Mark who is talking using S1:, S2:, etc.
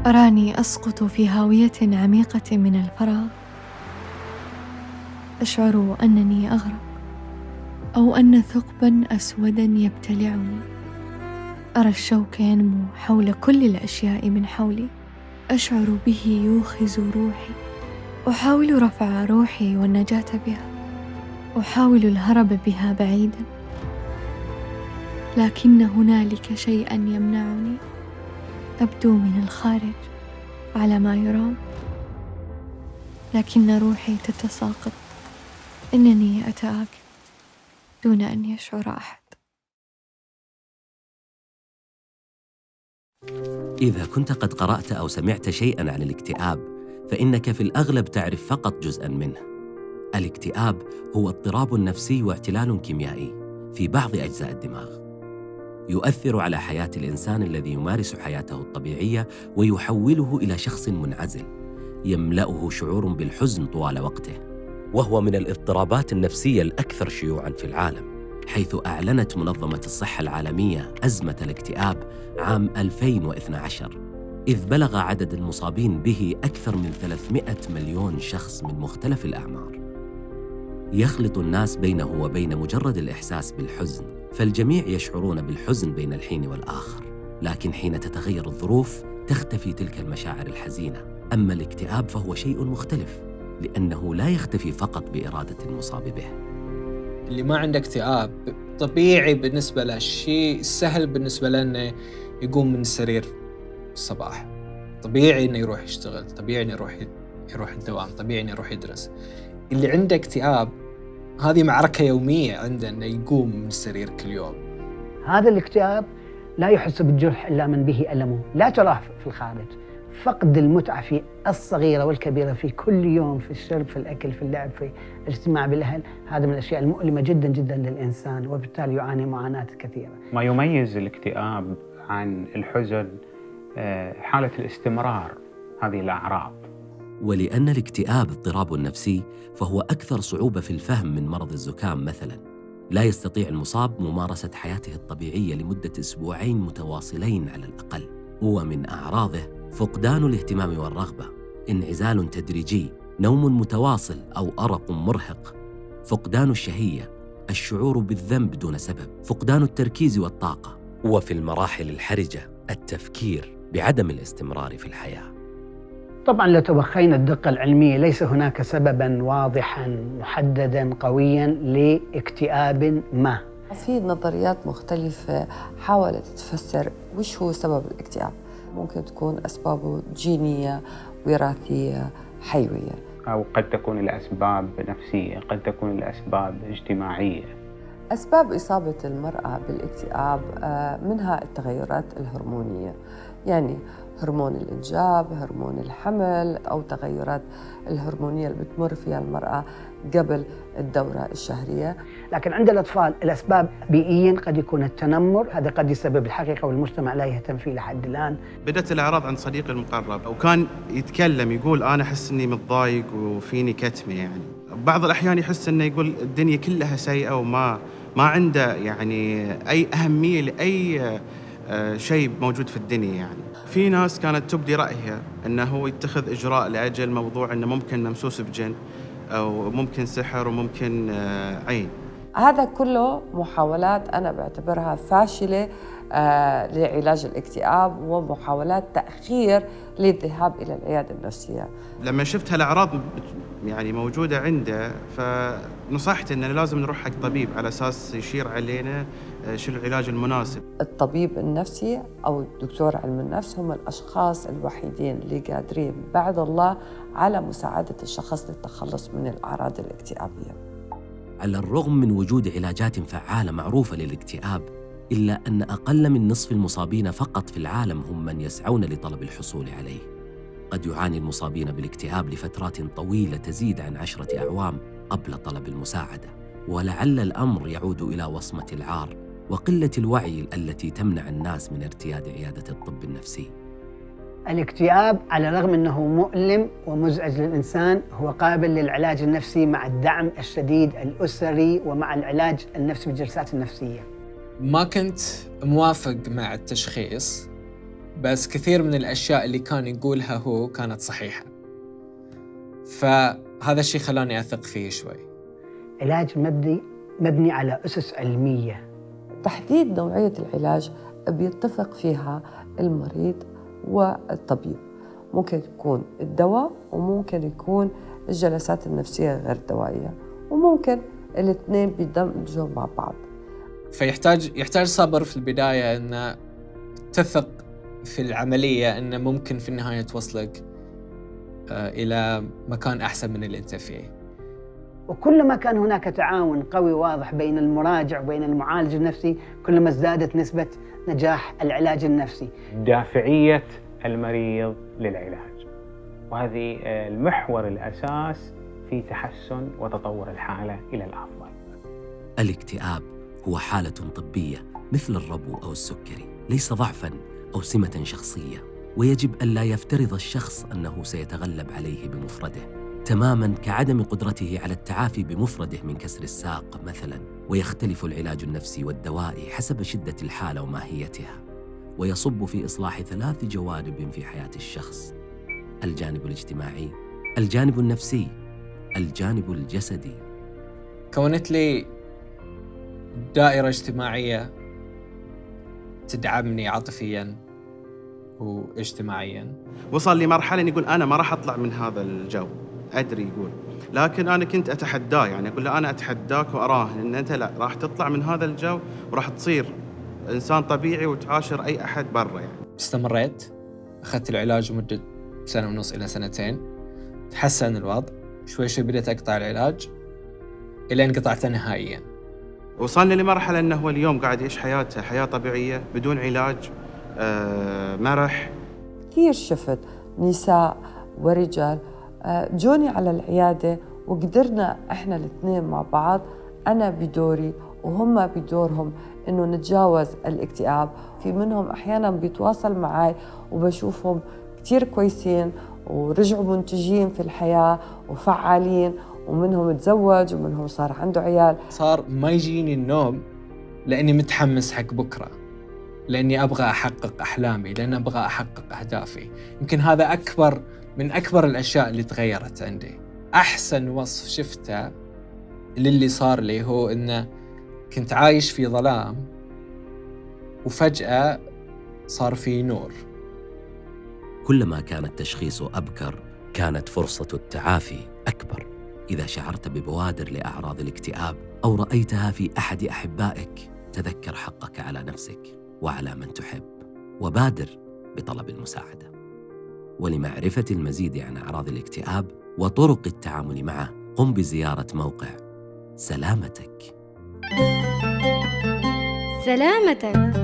S1: أراني أسقط في هاوية عميقة من الفراغ، أشعر أنني أغرق، أو أن ثقباً أسوداً يبتلعني. أرى الشوك ينمو حول كل الأشياء من حولي، أشعر به يوخز روحي. أحاول رفع روحي والنجاة بها، أحاول الهرب بها بعيداً، لكن هنالك شيئاً يمنعني. أبدو من الخارج على ما يرام، لكن روحي تتساقط. إنني أتآكل دون أن يشعر أحد.
S2: إذا كنت قد قرأت أو سمعت شيئاً عن الاكتئاب، فإنك في الأغلب تعرف فقط جزءاً منه. الاكتئاب هو اضطراب نفسي واعتلال كيميائي في بعض أجزاء الدماغ، يؤثر على حياة الإنسان الذي يمارس حياته الطبيعية ويحوله إلى شخص منعزل، يملأه شعور بالحزن طوال وقته. وهو من الاضطرابات النفسية الأكثر شيوعاً في العالم، حيث أعلنت منظمة الصحة العالمية أزمة الاكتئاب عام 2012، إذ بلغ عدد المصابين به أكثر من 300 مليون شخص من مختلف الأعمار. يخلط الناس بينه وبين مجرد الإحساس بالحزن، فالجميع يشعرون بالحزن بين الحين والآخر، لكن حين تتغير الظروف تختفي تلك المشاعر الحزينة. أما الاكتئاب فهو شيء مختلف، لأنه لا يختفي فقط بإرادة المصاب به.
S3: اللي ما عنده اكتئاب طبيعي بالنسبة له، شيء سهل بالنسبة له إنه يقوم من السرير الصباح، طبيعي إنه يروح يشتغل، طبيعي إنه يروح الدوام، طبيعي إنه يروح يدرس. اللي عنده اكتئاب هذه معركة يومية عنده إنه يقوم من السرير كل يوم.
S4: هذا الاكتئاب لا يحس بالجرح إلا من به ألمه، لا تراه في الخارج. فقد المتعة في الصغيرة والكبيرة، في كل يوم، في الشرب، في الأكل، في اللعب، في الاجتماع بالأهل، هذا من الأشياء المؤلمة جدا جدا للإنسان، وبالتالي يعاني معاناة كثيرة.
S5: ما يميز الاكتئاب عن الحزن حالة الاستمرار هذه الأعراض.
S2: ولأن الاكتئاب اضطراب نفسي، فهو أكثر صعوبة في الفهم من مرض الزكام مثلاً. لا يستطيع المصاب ممارسة حياته الطبيعية لمدة 2 أسبوع متواصلين على الأقل. ومن أعراضه فقدان الاهتمام والرغبة، انعزال تدريجي، نوم متواصل أو أرق مرهق، فقدان الشهية، الشعور بالذنب دون سبب، فقدان التركيز والطاقة، وفي المراحل الحرجة التفكير بعدم الاستمرار في الحياة.
S4: طبعاً لو توخينا الدقة العلمية، ليس هناك سبباً واضحاً محدداً قوياً لاكتئاب ما.
S6: في نظريات مختلفة حاولت تفسر وش هو سبب الاكتئاب. ممكن تكون أسبابه جينية، وراثية، حيوية،
S5: أو قد تكون الأسباب نفسية، قد تكون الأسباب اجتماعية.
S6: أسباب إصابة المرأة بالاكتئاب منها التغيرات الهرمونية، يعني هرمون الإنجاب، هرمون الحمل، أو تغيرات الهرمونية اللي بتمر فيها المرأة قبل الدورة الشهرية.
S4: لكن عند الأطفال الأسباب بيئياً قد يكون التنمر، هذا قد يسبب الحقيقة والمجتمع لا يهتم فيه لحد الآن.
S7: بدأت الأعراض عند صديقي المقرب، وكان يتكلم يقول أنا أحس إني متضايق وفيني كتمة. يعني بعض الأحيان يحس إنه يقول الدنيا كلها سيئة وما عنده يعني أي أهمية لأي شيء موجود في الدنيا. يعني في ناس كانت تبدي رأيها أنه هو يتخذ إجراء لأجل موضوع أنه ممكن ممسوس بجن أو ممكن سحر وممكن عين.
S6: هذا كله محاولات أنا بعتبرها فاشلة لعلاج الاكتئاب، ومحاولات تأخير للذهاب إلى العيادة النفسية.
S7: لما شفت هالأعراض يعني موجودة عنده، فنصحت أنه لازم نروح حق طبيب على أساس يشير علينا شو العلاج المناسب.
S6: الطبيب النفسي أو دكتور علم النفس هم الأشخاص الوحيدين اللي قادرين بعد الله على مساعدة الشخص للتخلص من الأعراض الاكتئابية.
S2: على الرغم من وجود علاجات فعالة معروفة للاكتئاب، إلا أن أقل من نصف المصابين فقط في العالم هم من يسعون لطلب الحصول عليه. قد يعاني المصابين بالاكتئاب لفترات طويلة تزيد عن 10 أعوام قبل طلب المساعدة، ولعل الأمر يعود إلى وصمة العار وقلة الوعي التي تمنع الناس من ارتياد عيادة الطب النفسي.
S4: الاكتئاب على الرغم أنه مؤلم ومزعج للإنسان، هو قابل للعلاج النفسي مع الدعم الشديد الأسري ومع العلاج النفسي بالجلسات النفسية.
S3: ما كنت موافق مع التشخيص، بس كثير من الأشياء اللي كان يقولها هو كانت صحيحة، فهذا الشيء خلاني أثق فيه شوي.
S4: علاج مبني على أسس علمية.
S6: تحديد نوعية العلاج بيتفق فيها المريض والطبيب. ممكن يكون الدواء وممكن يكون الجلسات النفسية غير الدوائية، وممكن الاثنين بيدمجوا مع بعض.
S3: فيحتاج صبر في البداية، أن تثق في العملية أن ممكن في النهاية توصلك إلى مكان أحسن من اللي أنت فيه.
S4: وكلما كان هناك تعاون قوي واضح بين المراجع وبين المعالج النفسي، كلما ازدادت نسبة نجاح العلاج النفسي.
S5: دافعية المريض للعلاج، وهذه المحور الأساس في تحسن وتطور الحالة إلى الأفضل.
S2: الاكتئاب هو حالة طبية مثل الربو أو السكري، ليس ضعفاً أو سمة شخصية، ويجب ألا يفترض الشخص أنه سيتغلب عليه بمفرده، تماماً كعدم قدرته على التعافي بمفرده من كسر الساق مثلاً. ويختلف العلاج النفسي والدوائي حسب شدة الحالة وماهيتها، ويصب في إصلاح 3 جوانب في حياة الشخص: الجانب الاجتماعي، الجانب النفسي، الجانب الجسدي.
S3: كونت لي دائرة اجتماعية تدعمني عاطفياً واجتماعياً.
S7: وصل لمرحلة يقول أنا ما راح أطلع من هذا الجو، أدري يقول، لكن أنا كنت أتحداه، يعني أقول له أنا أتحداك وأراهن أن أنت لا راح تطلع من هذا الجو وراح تصير إنسان طبيعي وتعاشر أي أحد برا. يعني
S3: استمريت، أخذت العلاج مدة 1.5 سنة إلى 2 سنين، تحسن الوضع شوي شوي، بدأت أقطع العلاج إلى قطعته نهائياً.
S7: وصلنا لمرحلة أنه هو اليوم قاعد يعيش حياته حياة طبيعية بدون علاج، مرح.
S6: كثير شفت نساء ورجال جوني على العيادة وقدرنا إحنا الاثنين مع بعض، أنا بدوري وهم بدورهم، إنه نتجاوز الاكتئاب. في منهم أحياناً بيتواصل معي وبشوفهم كثير كويسين ورجعوا منتجين في الحياة وفعالين، ومنهم تزوج ومنهم صار عنده عيال.
S3: صار ما يجيني النوم لأني متحمس حق بكرة، لأني أبغى أحقق أحلامي، لأني أبغى أحقق أهدافي. يمكن هذا من أكبر الأشياء اللي تغيرت عندي. أحسن وصف شفته للي صار لي هو إنه كنت عايش في ظلام وفجأة صار في نور.
S2: كلما كان التشخيص أبكر كانت فرصة التعافي أكبر. إذا شعرت ببوادر لأعراض الاكتئاب أو رأيتها في أحد أحبائك، تذكر حقك على نفسك وعلى من تحب، وبادر بطلب المساعدة. ولمعرفة المزيد عن أعراض الاكتئاب وطرق التعامل معه، قم بزيارة موقع سلامتك.
S8: سلامتك.